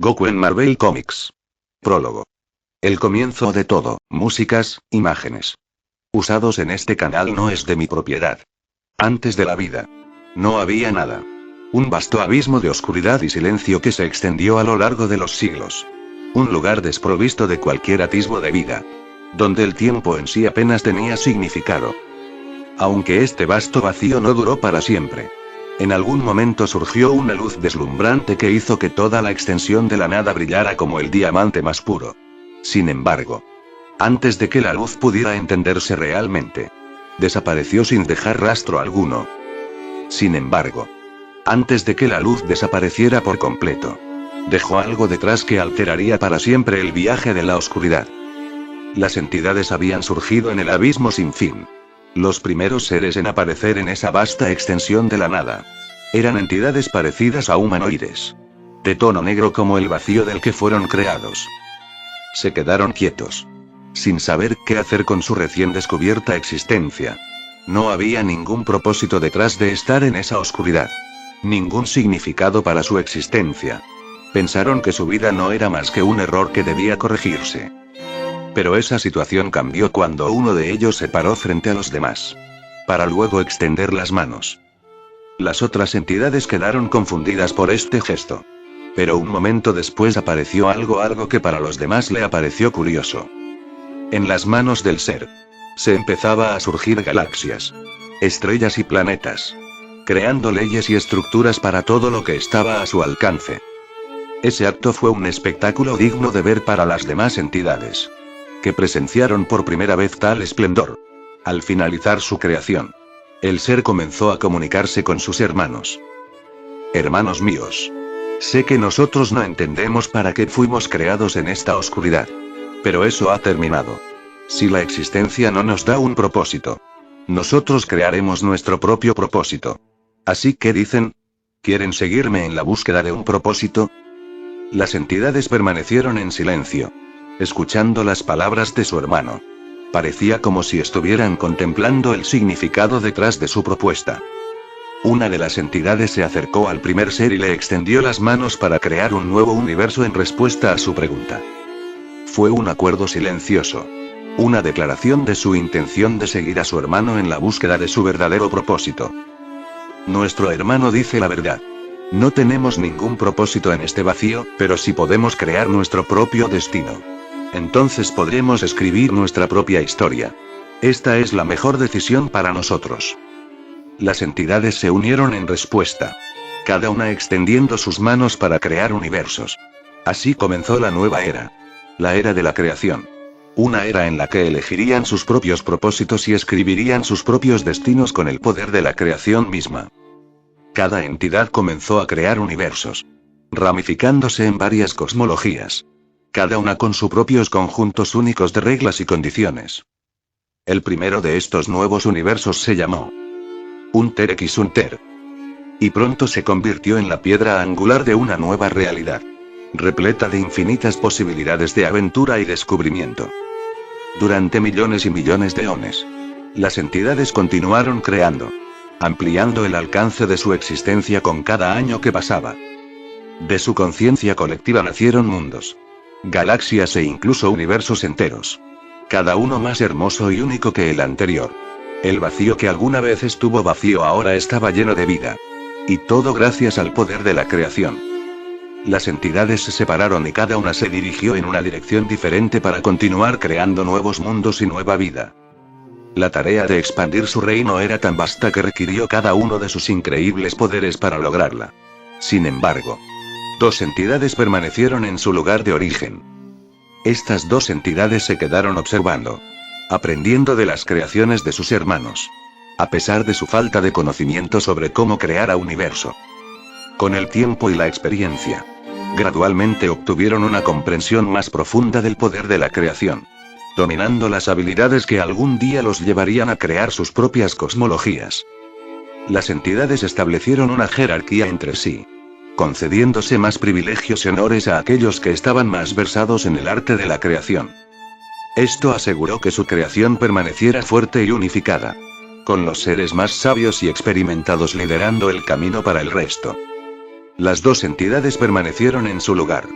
Goku en Marvel Comics. Prólogo. El comienzo de todo, músicas, imágenes. Usados en este canal no es de mi propiedad. Antes de la vida. No había nada. Un vasto abismo de oscuridad y silencio que se extendió a lo largo de los siglos. Un lugar desprovisto de cualquier atisbo de vida. Donde el tiempo en sí apenas tenía significado. Aunque este vasto vacío no duró para siempre. En algún momento surgió una luz deslumbrante que hizo que toda la extensión de la nada brillara como el diamante más puro. Sin embargo, antes de que la luz pudiera entenderse realmente, desapareció sin dejar rastro alguno. Sin embargo, antes de que la luz desapareciera por completo, dejó algo detrás que alteraría para siempre el viaje de la oscuridad. Las entidades habían surgido en el abismo sin fin. Los primeros seres en aparecer en esa vasta extensión de la nada. Eran entidades parecidas a humanoides. De tono negro como el vacío del que fueron creados. Se quedaron quietos. Sin saber qué hacer con su recién descubierta existencia. No había ningún propósito detrás de estar en esa oscuridad. Ningún significado para su existencia. Pensaron que su vida no era más que un error que debía corregirse. Pero esa situación cambió cuando uno de ellos se paró frente a los demás. Para luego extender las manos. Las otras entidades quedaron confundidas por este gesto. Pero un momento después apareció algo que para los demás le apareció curioso. En las manos del ser. Se empezaba a surgir galaxias. Estrellas y planetas. Creando leyes y estructuras para todo lo que estaba a su alcance. Ese acto fue un espectáculo digno de ver para las demás entidades. Que presenciaron por primera vez tal esplendor. Al finalizar su creación, el ser comenzó a comunicarse con sus hermanos. Hermanos míos. Sé que nosotros no entendemos para qué fuimos creados en esta oscuridad. Pero eso ha terminado. Si la existencia no nos da un propósito, nosotros crearemos nuestro propio propósito. Así que dicen, ¿quieren seguirme en la búsqueda de un propósito? Las entidades permanecieron en silencio. Escuchando las palabras de su hermano. Parecía como si estuvieran contemplando el significado detrás de su propuesta. Una de las entidades se acercó al primer ser y le extendió las manos para crear un nuevo universo en respuesta a su pregunta. Fue un acuerdo silencioso. Una declaración de su intención de seguir a su hermano en la búsqueda de su verdadero propósito. Nuestro hermano dice la verdad. No tenemos ningún propósito en este vacío, pero sí podemos crear nuestro propio destino. Entonces podremos escribir nuestra propia historia. Esta es la mejor decisión para nosotros. Las entidades se unieron en respuesta. Cada una extendiendo sus manos para crear universos. Así comenzó la nueva era. La era de la creación. Una era en la que elegirían sus propios propósitos y escribirían sus propios destinos con el poder de la creación misma. Cada entidad comenzó a crear universos. Ramificándose en varias cosmologías. Cada una con sus propios conjuntos únicos de reglas y condiciones. El primero de estos nuevos universos se llamó Unter X Unter. Y pronto se convirtió en la piedra angular de una nueva realidad. Repleta de infinitas posibilidades de aventura y descubrimiento. Durante millones y millones de eones. Las entidades continuaron creando. Ampliando el alcance de su existencia con cada año que pasaba. De su conciencia colectiva nacieron mundos. Galaxias e incluso universos enteros. Cada uno más hermoso y único que el anterior. El vacío que alguna vez estuvo vacío ahora estaba lleno de vida. Y todo gracias al poder de la creación. Las entidades se separaron y cada una se dirigió en una dirección diferente para continuar creando nuevos mundos y nueva vida. La tarea de expandir su reino era tan vasta que requirió cada uno de sus increíbles poderes para lograrla. Sin embargo, dos entidades permanecieron en su lugar de origen. Estas dos entidades se quedaron observando. Aprendiendo de las creaciones de sus hermanos. A pesar de su falta de conocimiento sobre cómo crear a universo. Con el tiempo y la experiencia. Gradualmente obtuvieron una comprensión más profunda del poder de la creación. Dominando las habilidades que algún día los llevarían a crear sus propias cosmologías. Las entidades establecieron una jerarquía entre sí. Concediéndose más privilegios y honores a aquellos que estaban más versados en el arte de la creación. Esto aseguró que su creación permaneciera fuerte y unificada. Con los seres más sabios y experimentados liderando el camino para el resto. Las dos entidades permanecieron en su lugar.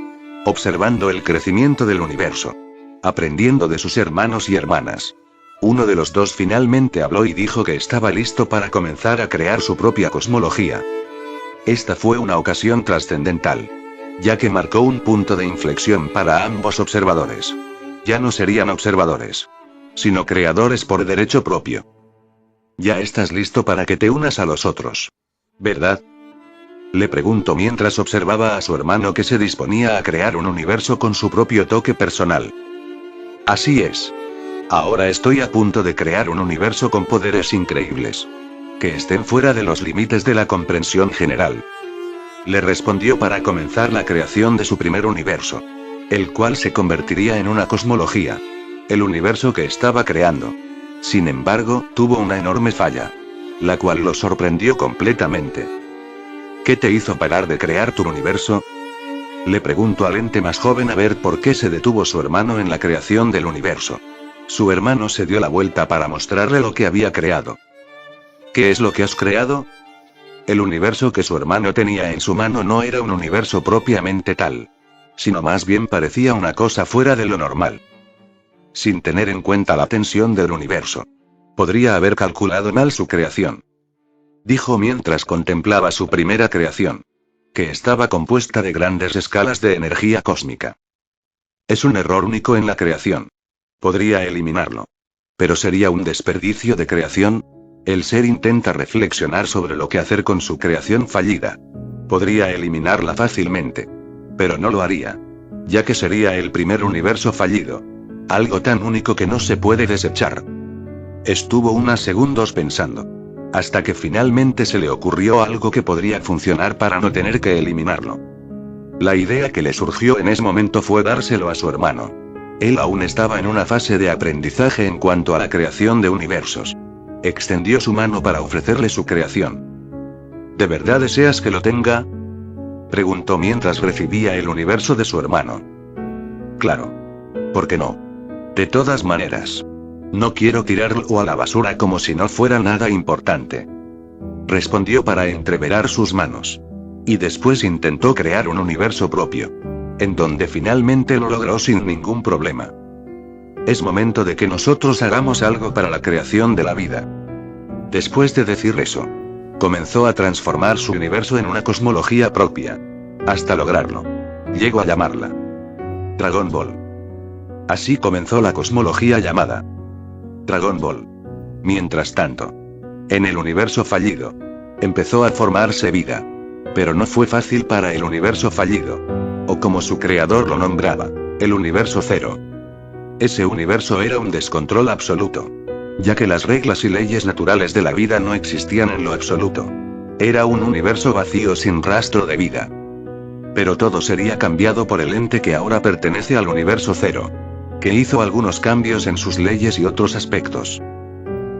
observando el crecimiento del universo, aprendiendo de sus hermanos y hermanas. Uno de los dos finalmente habló y dijo que estaba listo para comenzar a crear su propia cosmología. Esta fue una ocasión trascendental, ya que marcó un punto de inflexión para ambos observadores. Ya no serían observadores, sino creadores por derecho propio. Ya estás listo para que te unas a los otros, ¿verdad? Le preguntó mientras observaba a su hermano que se disponía a crear un universo con su propio toque personal. Así es. Ahora estoy a punto de crear un universo con poderes increíbles, que estén fuera de los límites de la comprensión general. Le respondió para comenzar la creación de su primer universo, el cual se convertiría en una cosmología. El universo que estaba creando. Sin embargo, tuvo una enorme falla, la cual lo sorprendió completamente. ¿Qué te hizo parar de crear tu universo? Le preguntó al ente más joven a ver por qué se detuvo su hermano en la creación del universo. Su hermano se dio la vuelta para mostrarle lo que había creado. ¿Qué es lo que has creado? El universo que su hermano tenía en su mano no era un universo propiamente tal, sino más bien parecía una cosa fuera de lo normal. Sin tener en cuenta la tensión del universo, podría haber calculado mal su creación. Dijo mientras contemplaba su primera creación, que estaba compuesta de grandes escalas de energía cósmica. Es un error único en la creación. Podría eliminarlo. Pero sería un desperdicio de creación. El ser intenta reflexionar sobre lo que hacer con su creación fallida. Podría eliminarla fácilmente. Pero no lo haría, ya que sería el primer universo fallido. Algo tan único que no se puede desechar. Estuvo unos segundos pensando, hasta que finalmente se le ocurrió algo que podría funcionar para no tener que eliminarlo. La idea que le surgió en ese momento fue dárselo a su hermano. Él aún estaba en una fase de aprendizaje en cuanto a la creación de universos. Extendió su mano para ofrecerle su creación. ¿De verdad deseas que lo tenga?, preguntó mientras recibía el universo de su hermano. Claro. ¿Por qué no? De todas maneras, no quiero tirarlo a la basura como si no fuera nada importante, respondió para entreverar sus manos. Y después intentó crear un universo propio, en donde finalmente lo logró sin ningún problema. Es momento de que nosotros hagamos algo para la creación de la vida. Después de decir eso, comenzó a transformar su universo en una cosmología propia, hasta lograrlo. Llegó a llamarla Dragon Ball. Así comenzó la cosmología llamada Dragon Ball. Mientras tanto, en el universo fallido, empezó a formarse vida. Pero no fue fácil para el universo fallido, o como su creador lo nombraba, el universo cero. Ese universo era un descontrol absoluto, ya que las reglas y leyes naturales de la vida no existían en lo absoluto. Era un universo vacío sin rastro de vida. Pero todo sería cambiado por el ente que ahora pertenece al universo cero, que hizo algunos cambios en sus leyes y otros aspectos.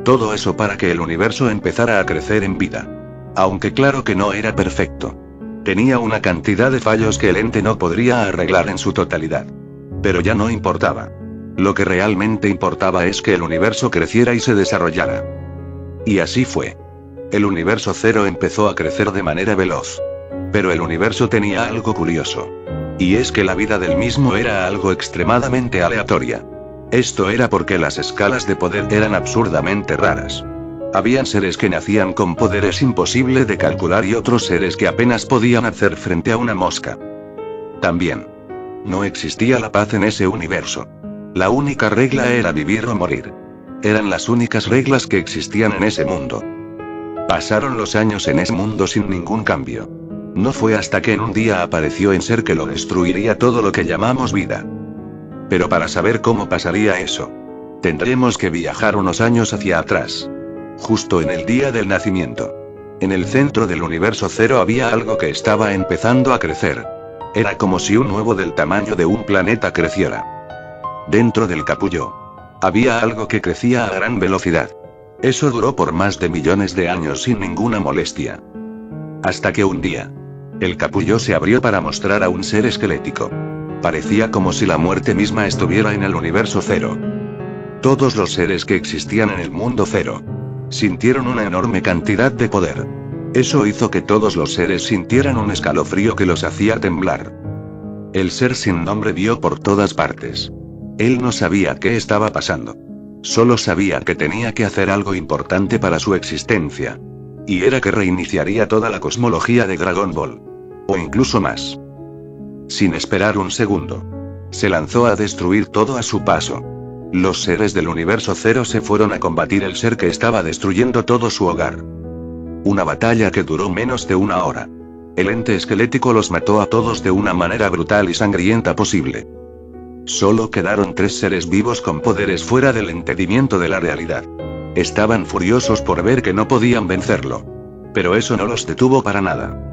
Todo eso para que el universo empezara a crecer en vida. Aunque claro que no era perfecto. Tenía una cantidad de fallos que el ente no podría arreglar en su totalidad. Pero ya no importaba. Lo que realmente importaba es que el universo creciera y se desarrollara. Y así fue. El universo cero empezó a crecer de manera veloz. Pero el universo tenía algo curioso. Y es que la vida del mismo era algo extremadamente aleatoria. Esto era porque las escalas de poder eran absurdamente raras. Habían seres que nacían con poderes imposibles de calcular y otros seres que apenas podían hacer frente a una mosca. También, no existía la paz en ese universo. La única regla era vivir o morir. Eran las únicas reglas que existían en ese mundo. Pasaron los años en ese mundo sin ningún cambio. No fue hasta que en un día apareció un ser que lo destruiría todo lo que llamamos vida. Pero para saber cómo pasaría eso, tendremos que viajar unos años hacia atrás. Justo en el día del nacimiento. En el centro del universo cero había algo que estaba empezando a crecer. Era como si un huevo del tamaño de un planeta creciera. Dentro del capullo, había algo que crecía a gran velocidad. Eso duró por más de millones de años sin ninguna molestia. Hasta que un día, el capullo se abrió para mostrar a un ser esquelético. Parecía como si la muerte misma estuviera en el universo cero. Todos los seres que existían en el mundo cero sintieron una enorme cantidad de poder. Eso hizo que todos los seres sintieran un escalofrío que los hacía temblar. El ser sin nombre vio por todas partes. Él no sabía qué estaba pasando. Solo sabía que tenía que hacer algo importante para su existencia. Y era que reiniciaría toda la cosmología de Dragon Ball. O incluso más. Sin esperar un segundo. Se lanzó a destruir todo a su paso. Los seres del universo cero se fueron a combatir el ser que estaba destruyendo todo su hogar. Una batalla que duró menos de una hora. El ente esquelético los mató a todos de una manera brutal y sangrienta posible. Solo quedaron 3 seres vivos con poderes fuera del entendimiento de la realidad. Estaban furiosos por ver que no podían vencerlo. Pero eso no los detuvo para nada.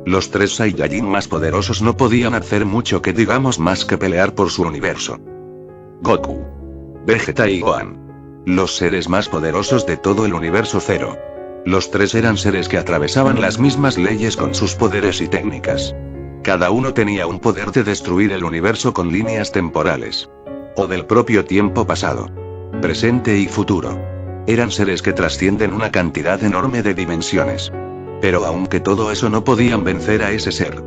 Los 3 Saiyajin más poderosos no podían hacer mucho que digamos más que pelear por su universo. Goku, Vegeta y Gohan. Los seres más poderosos de todo el universo cero. Los 3 eran seres que atravesaban las mismas leyes con sus poderes y técnicas. Cada uno tenía un poder de destruir el universo con líneas temporales. O del propio tiempo pasado. Presente y futuro. Eran seres que trascienden una cantidad enorme de dimensiones. Pero aunque todo eso no podían vencer a ese ser.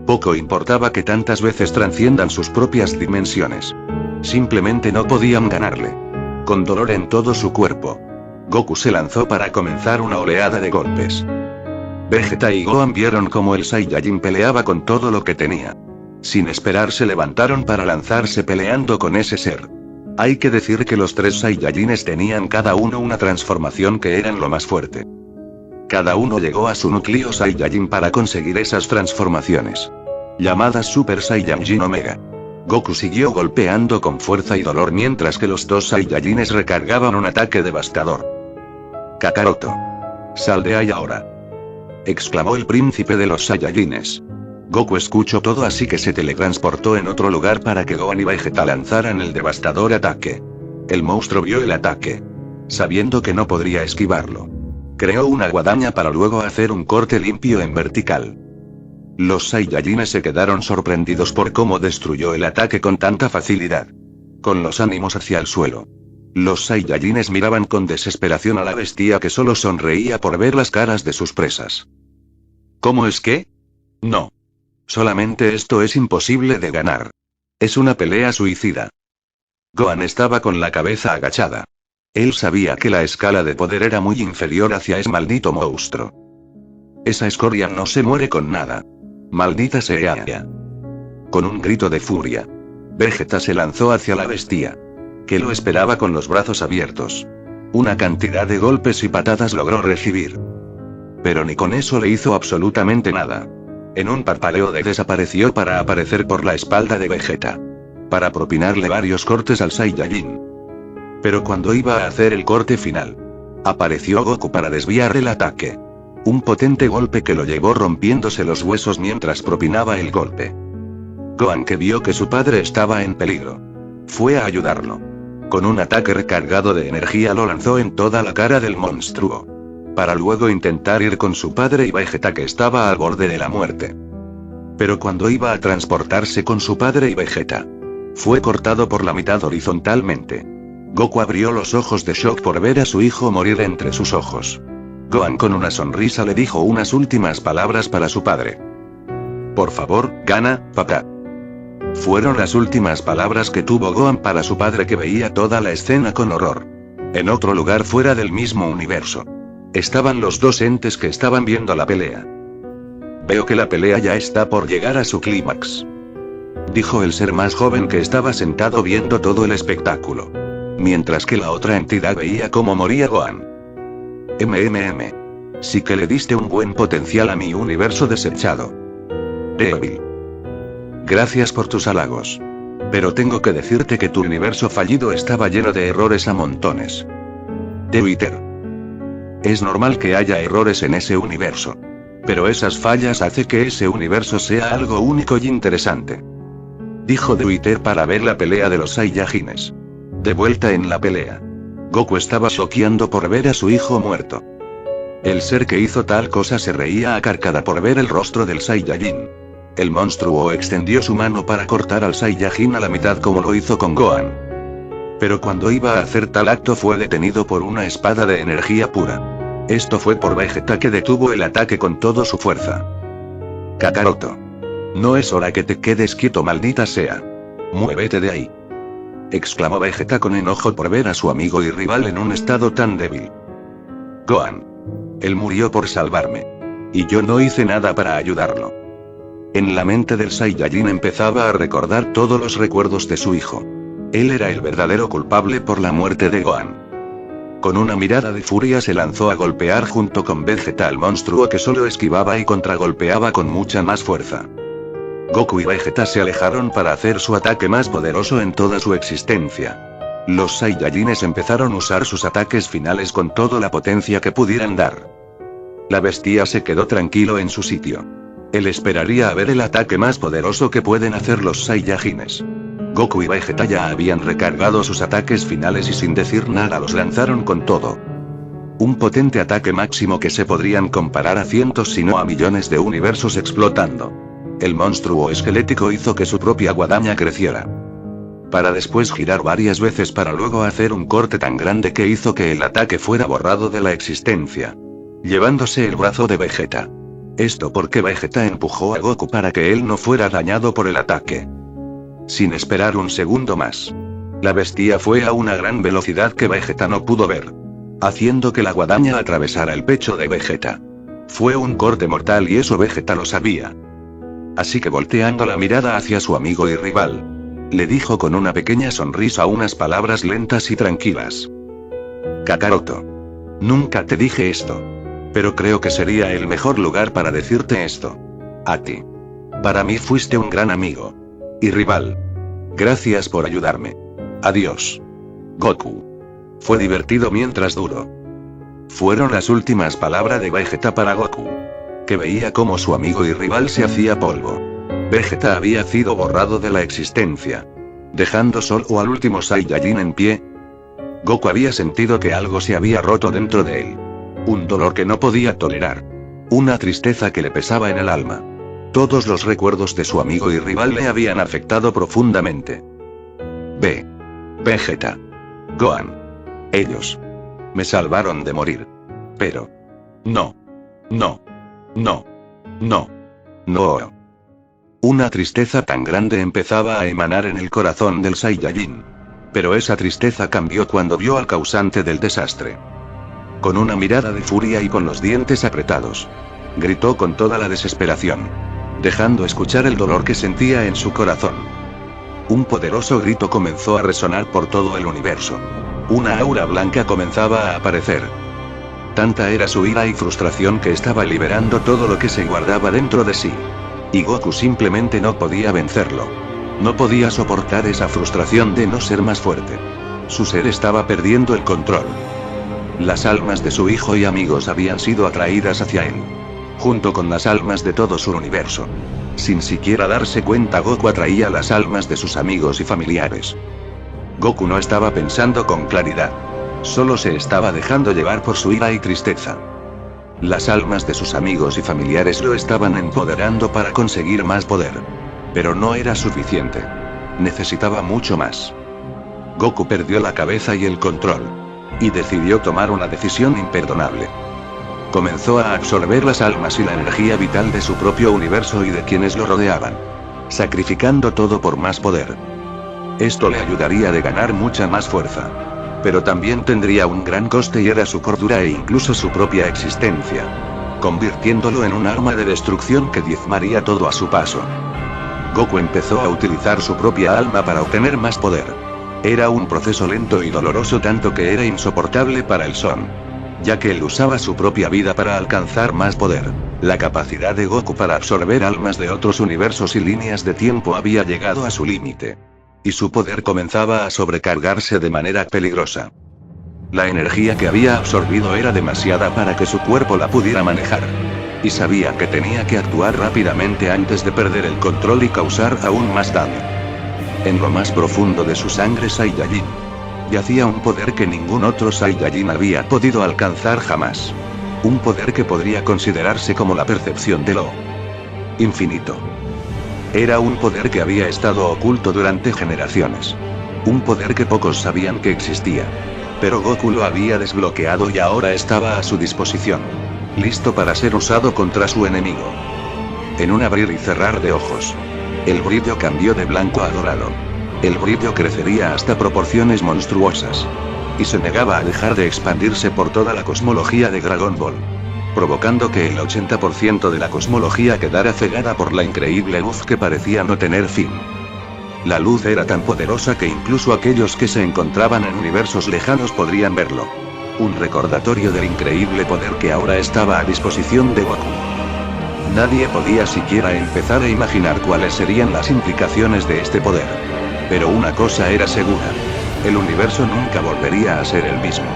Poco importaba que tantas veces trasciendan sus propias dimensiones. Simplemente no podían ganarle. Con dolor en todo su cuerpo, Goku se lanzó para comenzar una oleada de golpes. Vegeta y Gohan vieron cómo el Saiyajin peleaba con todo lo que tenía. Sin esperar se levantaron para lanzarse peleando con ese ser. Hay que decir que los 3 Saiyajines tenían cada uno una transformación que eran lo más fuerte. Cada uno llegó a su núcleo Saiyajin para conseguir esas transformaciones. Llamadas Super Saiyajin Omega. Goku siguió golpeando con fuerza y dolor mientras que los 2 Saiyajines recargaban un ataque devastador. Kakaroto. Sal de ahí ahora. Exclamó el príncipe de los Saiyajines. Goku escuchó todo así que se teletransportó en otro lugar para que Gohan y Vegeta lanzaran el devastador ataque. El monstruo vio el ataque. Sabiendo que no podría esquivarlo. Creó una guadaña para luego hacer un corte limpio en vertical. Los Saiyajines se quedaron sorprendidos por cómo destruyó el ataque con tanta facilidad. Con los ánimos hacia el suelo. Los Saiyajines miraban con desesperación a la bestia que solo sonreía por ver las caras de sus presas. ¿Cómo es que? No. Solamente esto es imposible de ganar. Es una pelea suicida. Gohan estaba con la cabeza agachada. Él sabía que la escala de poder era muy inferior hacia ese maldito monstruo. Esa escoria no se muere con nada. Maldita sea. Con un grito de furia, Vegeta se lanzó hacia la bestia, que lo esperaba con los brazos abiertos. Una cantidad de golpes y patadas logró recibir. Pero ni con eso le hizo absolutamente nada. En un parpadeo desapareció para aparecer por la espalda de Vegeta. Para propinarle varios cortes al Saiyajin. Pero cuando iba a hacer el corte final, apareció Goku para desviar el ataque. Un potente golpe que lo llevó rompiéndose los huesos mientras propinaba el golpe. Gohan, que vio que su padre estaba en peligro, fue a ayudarlo. Con un ataque recargado de energía lo lanzó en toda la cara del monstruo. Para luego intentar ir con su padre y Vegeta que estaba al borde de la muerte. Pero cuando iba a transportarse con su padre y Vegeta, fue cortado por la mitad horizontalmente. Goku abrió los ojos de shock por ver a su hijo morir entre sus ojos. Gohan con una sonrisa le dijo unas últimas palabras para su padre. Por favor, gana, papá. Fueron las últimas palabras que tuvo Gohan para su padre, que veía toda la escena con horror. En otro lugar fuera del mismo universo, estaban los 2 entes que estaban viendo la pelea. Veo que la pelea ya está por llegar a su clímax, dijo el ser más joven que estaba sentado viendo todo el espectáculo. Mientras que la otra entidad veía cómo moría Gohan. Sí que le diste un buen potencial a mi universo desechado. Débil. Gracias por tus halagos. Pero tengo que decirte que tu universo fallido estaba lleno de errores a montones. Twitter. Es normal que haya errores en ese universo. Pero esas fallas hacen que ese universo sea algo único y interesante. Dijo Twitter para ver la pelea de los Saiyajines. De vuelta en la pelea, Goku estaba choqueando por ver a su hijo muerto. El ser que hizo tal cosa se reía a carcajada por ver el rostro del Saiyajin. El monstruo extendió su mano para cortar al Saiyajin a la mitad como lo hizo con Gohan. Pero cuando iba a hacer tal acto fue detenido por una espada de energía pura. Esto fue por Vegeta, que detuvo el ataque con toda su fuerza. Kakaroto. No es hora que te quedes quieto, maldita sea. Muévete de ahí. Exclamó Vegeta con enojo por ver a su amigo y rival en un estado tan débil. Gohan. Él murió por salvarme. Y yo no hice nada para ayudarlo. En la mente del Saiyajin empezaba a recordar todos los recuerdos de su hijo. Él era el verdadero culpable por la muerte de Gohan. Con una mirada de furia se lanzó a golpear junto con Vegeta al monstruo que solo esquivaba y contragolpeaba con mucha más fuerza. Goku y Vegeta se alejaron para hacer su ataque más poderoso en toda su existencia. Los Saiyajines empezaron a usar sus ataques finales con toda la potencia que pudieran dar. La bestia se quedó tranquilo en su sitio. Él esperaría a ver el ataque más poderoso que pueden hacer los Saiyajines. Goku y Vegeta ya habían recargado sus ataques finales y sin decir nada los lanzaron con todo. Un potente ataque máximo que se podrían comparar a cientos si no a millones de universos explotando. El monstruo esquelético hizo que su propia guadaña creciera. Para después girar varias veces para luego hacer un corte tan grande que hizo que el ataque fuera borrado de la existencia. Llevándose el brazo de Vegeta. Esto porque Vegeta empujó a Goku para que él no fuera dañado por el ataque. Sin esperar un segundo más. La bestia fue a una gran velocidad que Vegeta no pudo ver. Haciendo que la guadaña atravesara el pecho de Vegeta. Fue un corte mortal y eso Vegeta lo sabía. Así que volteando la mirada hacia su amigo y rival. Le dijo con una pequeña sonrisa unas palabras lentas y tranquilas. Kakaroto. Nunca te dije esto. Pero creo que sería el mejor lugar para decirte esto. A ti. Para mí fuiste un gran amigo. Y rival. Gracias por ayudarme. Adiós. Goku. Fue divertido mientras duró. Fueron las últimas palabras de Vegeta para Goku. Que veía cómo su amigo y rival se hacía polvo. Vegeta había sido borrado de la existencia. Dejando solo al último Saiyajin en pie. Goku había sentido que algo se había roto dentro de él. Un dolor que no podía tolerar. Una tristeza que le pesaba en el alma. Todos los recuerdos de su amigo y rival le habían afectado profundamente. Vegeta. Gohan. Ellos. Me salvaron de morir. Pero. No. No. No. No. No. Una tristeza tan grande empezaba a emanar en el corazón del Saiyajin. Pero esa tristeza cambió cuando vio al causante del desastre. Con una mirada de furia y con los dientes apretados. Gritó con toda la desesperación. Dejando escuchar el dolor que sentía en su corazón. Un poderoso grito comenzó a resonar por todo el universo. Una aura blanca comenzaba a aparecer. Tanta era su ira y frustración que estaba liberando todo lo que se guardaba dentro de sí. Y Goku simplemente no podía vencerlo. No podía soportar esa frustración de no ser más fuerte. Su ser estaba perdiendo el control. Las almas de su hijo y amigos habían sido atraídas hacia él. Junto con las almas de todo su universo. Sin siquiera darse cuenta, Goku atraía las almas de sus amigos y familiares. Goku no estaba pensando con claridad. Solo se estaba dejando llevar por su ira y tristeza. Las almas de sus amigos y familiares lo estaban empoderando para conseguir más poder. Pero no era suficiente. Necesitaba mucho más. Goku perdió la cabeza y el control. Y decidió tomar una decisión imperdonable. Comenzó a absorber las almas y la energía vital de su propio universo y de quienes lo rodeaban. Sacrificando todo por más poder. Esto le ayudaría a ganar mucha más fuerza. Pero también tendría un gran coste y era su cordura e incluso su propia existencia. Convirtiéndolo en un arma de destrucción que diezmaría todo a su paso. Goku empezó a utilizar su propia alma para obtener más poder. Era un proceso lento y doloroso tanto que era insoportable para el Son. Ya que él usaba su propia vida para alcanzar más poder. La capacidad de Goku para absorber almas de otros universos y líneas de tiempo había llegado a su límite. Y su poder comenzaba a sobrecargarse de manera peligrosa. La energía que había absorbido era demasiada para que su cuerpo la pudiera manejar. Y sabía que tenía que actuar rápidamente antes de perder el control y causar aún más daño. En lo más profundo de su sangre Saiyajin. Yacía un poder que ningún otro Saiyajin había podido alcanzar jamás. Un poder que podría considerarse como la percepción de lo infinito. Era un poder que había estado oculto durante generaciones. Un poder que pocos sabían que existía. Pero Goku lo había desbloqueado y ahora estaba a su disposición. Listo para ser usado contra su enemigo. en un abrir y cerrar de ojos. El brillo cambió de blanco a dorado. El brillo crecería hasta proporciones monstruosas. Y se negaba a dejar de expandirse por toda la cosmología de Dragon Ball, provocando que el 80% de la cosmología quedara cegada por la increíble luz que parecía no tener fin. La luz era tan poderosa que incluso aquellos que se encontraban en universos lejanos podrían verlo. Un recordatorio del increíble poder que ahora estaba a disposición de Goku. Nadie podía siquiera empezar a imaginar cuáles serían las implicaciones de este poder. Pero una cosa era segura. El universo nunca volvería a ser el mismo.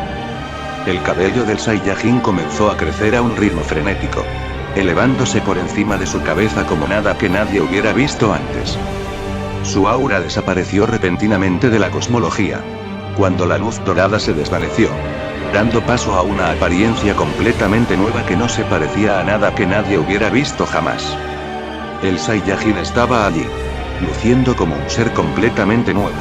El cabello del Saiyajin comenzó a crecer a un ritmo frenético, elevándose por encima de su cabeza como nada que nadie hubiera visto antes. Su aura desapareció repentinamente de la cosmología, cuando la luz dorada se desvaneció, dando paso a una apariencia completamente nueva que no se parecía a nada que nadie hubiera visto jamás. El Saiyajin estaba allí, luciendo como un ser completamente nuevo,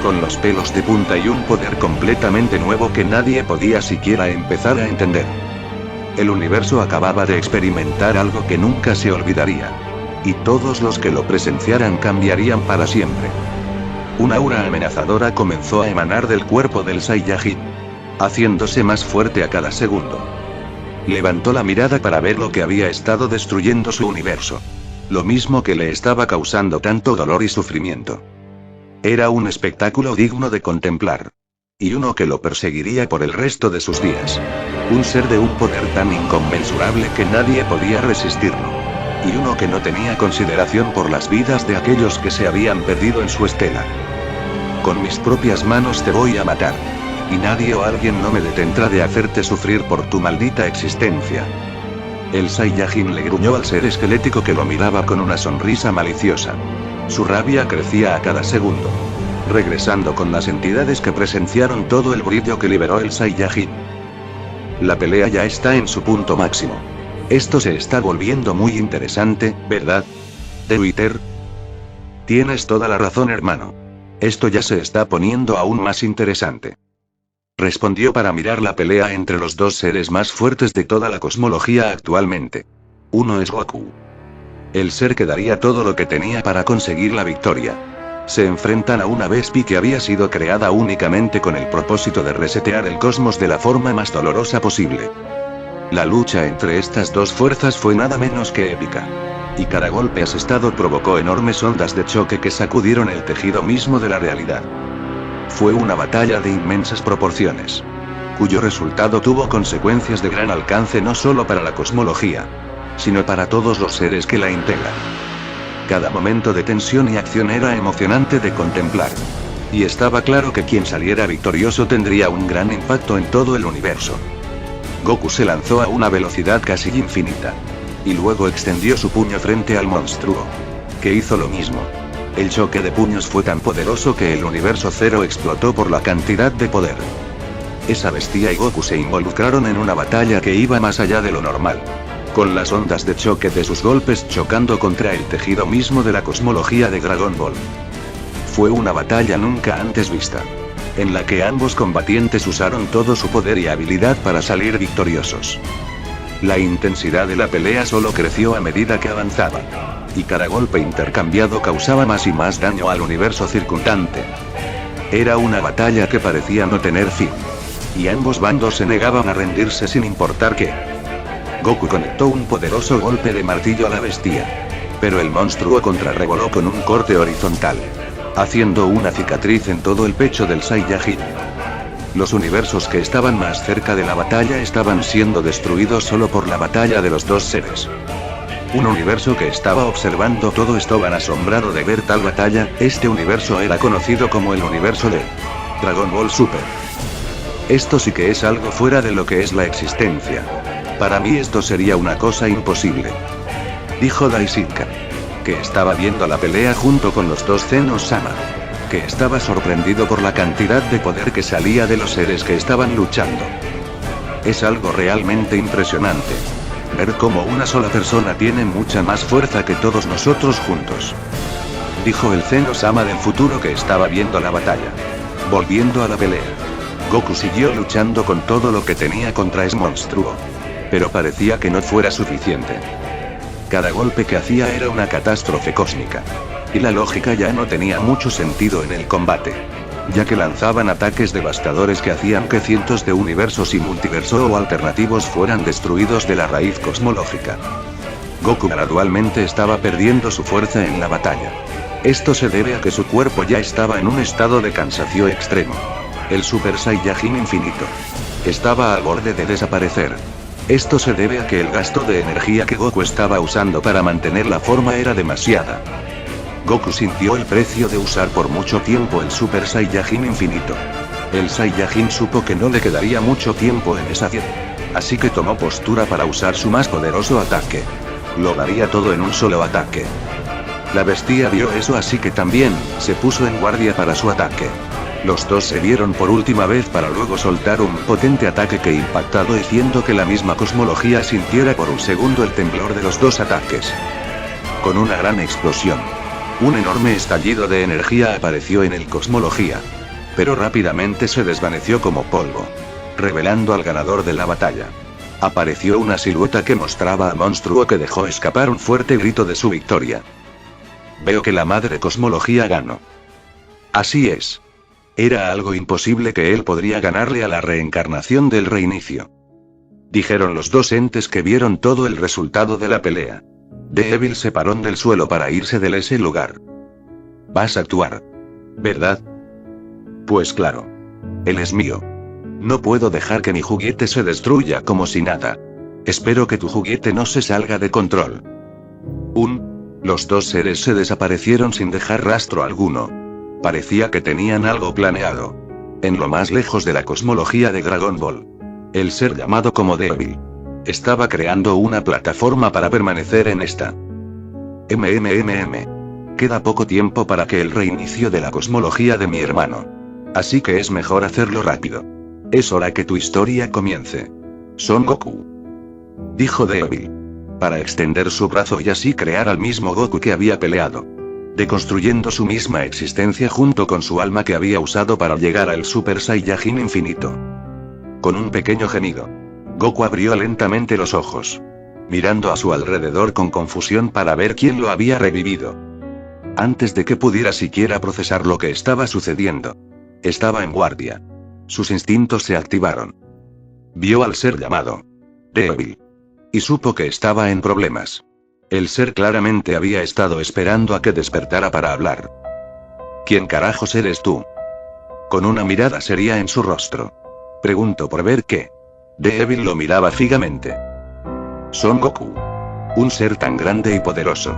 con los pelos de punta y un poder completamente nuevo que nadie podía siquiera empezar a entender. El universo acababa de experimentar algo que nunca se olvidaría. Y todos los que lo presenciaran cambiarían para siempre. Una aura amenazadora comenzó a emanar del cuerpo del Saiyajin, haciéndose más fuerte a cada segundo. Levantó la mirada para ver lo que había estado destruyendo su universo. Lo mismo que le estaba causando tanto dolor y sufrimiento. Era un espectáculo digno de contemplar. Y uno que lo perseguiría por el resto de sus días. Un ser de un poder tan inconmensurable que nadie podía resistirlo. Y uno que no tenía consideración por las vidas de aquellos que se habían perdido en su estela. Con mis propias manos te voy a matar. Y nadie o alguien no me detendrá de hacerte sufrir por tu maldita existencia. El Saiyajin le gruñó al ser esquelético que lo miraba con una sonrisa maliciosa. Su rabia crecía a cada segundo, regresando con las entidades que presenciaron todo el brillo que liberó el Saiyajin. La pelea ya está en su punto máximo. Esto se está volviendo muy interesante, ¿verdad? ¿Twitter? Tienes toda la razón, hermano. Esto ya se está poniendo aún más interesante. Respondió para mirar la pelea entre los dos seres más fuertes de toda la cosmología actualmente. Uno es Goku. El ser que daría todo lo que tenía para conseguir la victoria. Se enfrentan a una Vespi que había sido creada únicamente con el propósito de resetear el cosmos de la forma más dolorosa posible. La lucha entre estas dos fuerzas fue nada menos que épica. Y cada golpe asestado provocó enormes ondas de choque que sacudieron el tejido mismo de la realidad. Fue una batalla de inmensas proporciones, cuyo resultado tuvo consecuencias de gran alcance no solo para la cosmología, sino para todos los seres que la integran. Cada momento de tensión y acción era emocionante de contemplar. Y estaba claro que quien saliera victorioso tendría un gran impacto en todo el universo. Goku se lanzó a una velocidad casi infinita. Y luego extendió su puño frente al monstruo, que hizo lo mismo. El choque de puños fue tan poderoso que el universo cero explotó por la cantidad de poder. Esa bestia y Goku se involucraron en una batalla que iba más allá de lo normal, con las ondas de choque de sus golpes chocando contra el tejido mismo de la cosmología de Dragon Ball. Fue una batalla nunca antes vista, en la que ambos combatientes usaron todo su poder y habilidad para salir victoriosos. La intensidad de la pelea solo creció a medida que avanzaba, y cada golpe intercambiado causaba más y más daño al universo circundante. Era una batalla que parecía no tener fin, y ambos bandos se negaban a rendirse sin importar qué. Goku conectó un poderoso golpe de martillo a la bestia, pero el monstruo contrarrevoló con un corte horizontal, haciendo una cicatriz en todo el pecho del Saiyajin. Los universos que estaban más cerca de la batalla estaban siendo destruidos solo por la batalla de los dos seres. Un universo que estaba observando todo estaba asombrado de ver tal batalla. Este universo era conocido como el universo de Dragon Ball Super. Esto sí que es algo fuera de lo que es la existencia. Para mí esto sería una cosa imposible, dijo Daisuke, que estaba viendo la pelea junto con los dos Zenos-sama, que estaba sorprendido por la cantidad de poder que salía de los seres que estaban luchando. Es algo realmente impresionante ver cómo una sola persona tiene mucha más fuerza que todos nosotros juntos, dijo el Zenos-sama del futuro que estaba viendo la batalla. Volviendo a la pelea, Goku siguió luchando con todo lo que tenía contra ese monstruo, pero parecía que no fuera suficiente. Cada golpe que hacía era una catástrofe cósmica. Y la lógica ya no tenía mucho sentido en el combate, ya que lanzaban ataques devastadores que hacían que cientos de universos y multiverso o alternativos fueran destruidos de la raíz cosmológica. Goku gradualmente estaba perdiendo su fuerza en la batalla. Esto se debe a que su cuerpo ya estaba en un estado de cansancio extremo. El Super Saiyajin infinito estaba al borde de desaparecer. Esto se debe a que el gasto de energía que Goku estaba usando para mantener la forma era demasiada. Goku sintió el precio de usar por mucho tiempo el Super Saiyajin infinito. El Saiyajin supo que no le quedaría mucho tiempo en esa tierra, así que tomó postura para usar su más poderoso ataque. Lo daría todo en un solo ataque. La bestia vio eso, así que también se puso en guardia para su ataque. Los dos se vieron por última vez para luego soltar un potente ataque que impactado haciendo que la misma cosmología sintiera por un segundo el temblor de los dos ataques. Con una gran explosión, un enorme estallido de energía apareció en el cosmología, pero rápidamente se desvaneció como polvo, revelando al ganador de la batalla. Apareció una silueta que mostraba a Monstruo, que dejó escapar un fuerte grito de su victoria. Veo que la madre cosmología ganó. Así es. Era algo imposible que él podría ganarle a la reencarnación del reinicio, dijeron los dos entes que vieron todo el resultado de la pelea. Devil se paró del suelo para irse de ese lugar. Vas a actuar, ¿verdad? Pues claro. Él es mío. No puedo dejar que mi juguete se destruya como si nada. Espero que tu juguete no se salga de control. Los dos seres se desaparecieron sin dejar rastro alguno. Parecía que tenían algo planeado. En lo más lejos de la cosmología de Dragon Ball, el ser llamado como Devil estaba creando una plataforma para permanecer en esta. Queda poco tiempo para que el reinicio de la cosmología de mi hermano. Así que es mejor hacerlo rápido. Es hora que tu historia comience. Son Goku, dijo Devil, para extender su brazo y así crear al mismo Goku que había peleado, deconstruyendo su misma existencia junto con su alma que había usado para llegar al Super Saiyajin infinito. Con un pequeño gemido, Goku abrió lentamente los ojos, mirando a su alrededor con confusión para ver quién lo había revivido. Antes de que pudiera siquiera procesar lo que estaba sucediendo, estaba en guardia. Sus instintos se activaron. Vio al ser llamado Devil y supo que estaba en problemas. El ser claramente había estado esperando a que despertara para hablar. ¿Quién carajos eres tú? Con una mirada seria en su rostro, preguntó por ver qué. Devil lo miraba fijamente. Son Goku. Un ser tan grande y poderoso.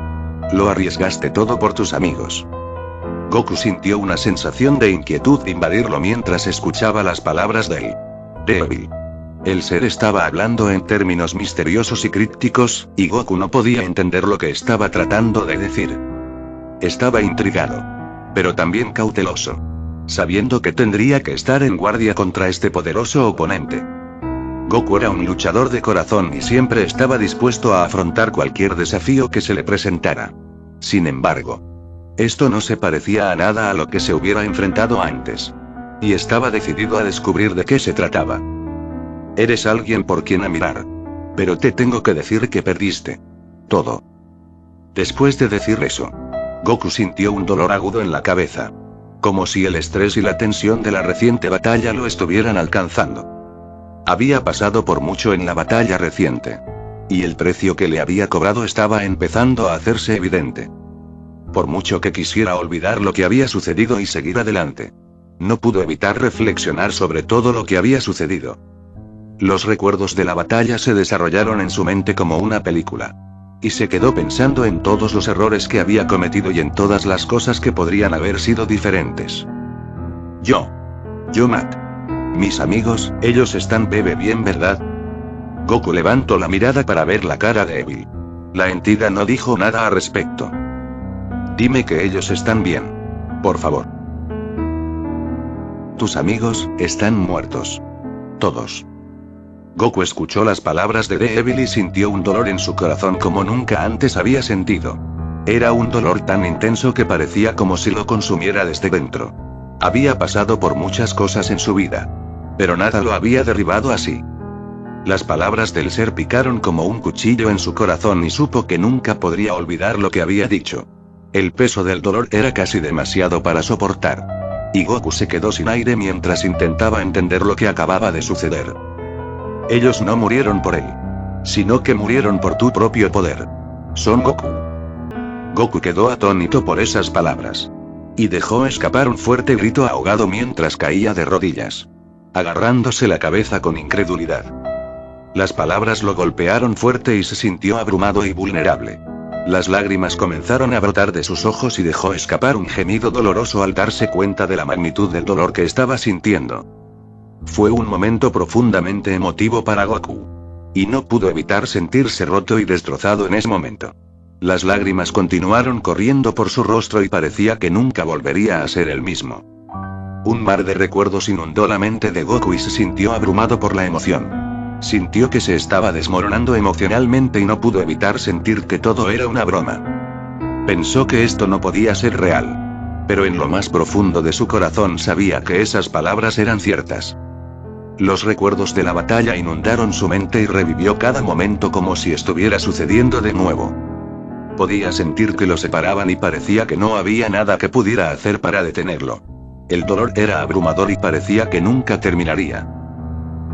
Lo arriesgaste todo por tus amigos. Goku sintió una sensación de inquietud invadirlo mientras escuchaba las palabras del Devil. El ser estaba hablando en términos misteriosos y crípticos, y Goku no podía entender lo que estaba tratando de decir. Estaba intrigado, pero también cauteloso, sabiendo que tendría que estar en guardia contra este poderoso oponente. Goku era un luchador de corazón y siempre estaba dispuesto a afrontar cualquier desafío que se le presentara. Sin embargo, esto no se parecía a nada a lo que se hubiera enfrentado antes. Y estaba decidido a descubrir de qué se trataba. Eres alguien por quien admirar. Pero te tengo que decir que perdiste todo. Después de decir eso, Goku sintió un dolor agudo en la cabeza, como si el estrés y la tensión de la reciente batalla lo estuvieran alcanzando. Había pasado por mucho en la batalla reciente, y el precio que le había cobrado estaba empezando a hacerse evidente. Por mucho que quisiera olvidar lo que había sucedido y seguir adelante, no pudo evitar reflexionar sobre todo lo que había sucedido. Los recuerdos de la batalla se desarrollaron en su mente como una película. Y se quedó pensando en todos los errores que había cometido y en todas las cosas que podrían haber sido diferentes. Yo, Matt. Mis amigos, ellos están bien, ¿verdad? Goku levantó la mirada para ver la cara de Evil. La entidad no dijo nada al respecto. Dime que ellos están bien. Por favor. Tus amigos están muertos. Todos. Goku escuchó las palabras de Devil y sintió un dolor en su corazón como nunca antes había sentido. Era un dolor tan intenso que parecía como si lo consumiera desde dentro. Había pasado por muchas cosas en su vida, pero nada lo había derribado así. Las palabras del ser picaron como un cuchillo en su corazón y supo que nunca podría olvidar lo que había dicho. El peso del dolor era casi demasiado para soportar. Y Goku se quedó sin aire mientras intentaba entender lo que acababa de suceder. Ellos no murieron por él, sino que murieron por tu propio poder. Son Goku. Goku quedó atónito por esas palabras. Y dejó escapar un fuerte grito ahogado mientras caía de rodillas, agarrándose la cabeza con incredulidad. Las palabras lo golpearon fuerte y se sintió abrumado y vulnerable. Las lágrimas comenzaron a brotar de sus ojos y dejó escapar un gemido doloroso al darse cuenta de la magnitud del dolor que estaba sintiendo. Fue un momento profundamente emotivo para Goku. Y no pudo evitar sentirse roto y destrozado en ese momento. Las lágrimas continuaron corriendo por su rostro y parecía que nunca volvería a ser el mismo. Un mar de recuerdos inundó la mente de Goku y se sintió abrumado por la emoción. Sintió que se estaba desmoronando emocionalmente y no pudo evitar sentir que todo era una broma. Pensó que esto no podía ser real. Pero en lo más profundo de su corazón sabía que esas palabras eran ciertas. Los recuerdos de la batalla inundaron su mente y revivió cada momento como si estuviera sucediendo de nuevo. Podía sentir que lo separaban y parecía que no había nada que pudiera hacer para detenerlo. El dolor era abrumador y parecía que nunca terminaría.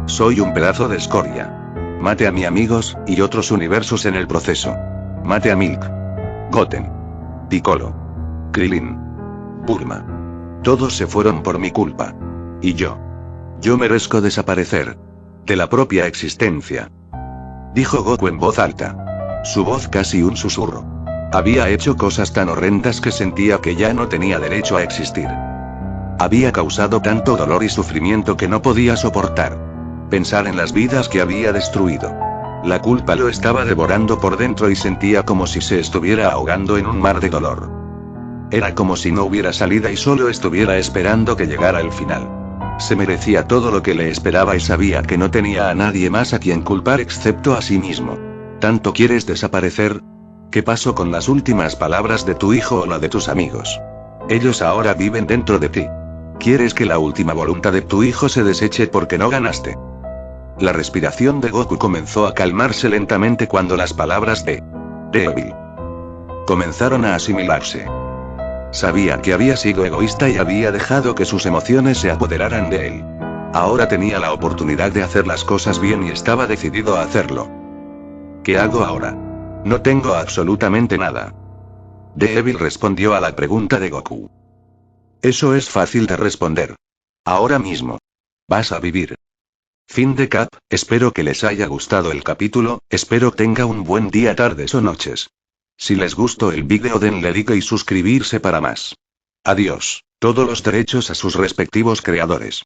Soy un pedazo de escoria. Mate a mis amigos, y otros universos en el proceso. Mate a Milk, Goten, Piccolo, Krillin, Bulma. Todos se fueron por mi culpa. Y yo merezco desaparecer de la propia existencia. Dijo Goku en voz alta. Su voz casi un susurro. Había hecho cosas tan horrendas que sentía que ya no tenía derecho a existir. Había causado tanto dolor y sufrimiento que no podía soportar. Pensar en las vidas que había destruido. La culpa lo estaba devorando por dentro y sentía como si se estuviera ahogando en un mar de dolor. Era como si no hubiera salida y solo estuviera esperando que llegara el final. Se merecía todo lo que le esperaba y sabía que no tenía a nadie más a quien culpar excepto a sí mismo. ¿Tanto quieres desaparecer? ¿Qué pasó con las últimas palabras de tu hijo o la de tus amigos? Ellos ahora viven dentro de ti. ¿Quieres que la última voluntad de tu hijo se deseche porque no ganaste? La respiración de Goku comenzó a calmarse lentamente cuando las palabras de Devil comenzaron a asimilarse. Sabía que había sido egoísta y había dejado que sus emociones se apoderaran de él. Ahora tenía la oportunidad de hacer las cosas bien y estaba decidido a hacerlo. ¿Qué hago ahora? No tengo absolutamente nada. Devil respondió a la pregunta de Goku. Eso es fácil de responder. Ahora mismo. Vas a vivir. Fin de cap. Espero que les haya gustado el capítulo, espero tenga un buen día, tardes o noches. Si les gustó el vídeo denle like y suscribirse para más. Adiós. Todos los derechos a sus respectivos creadores.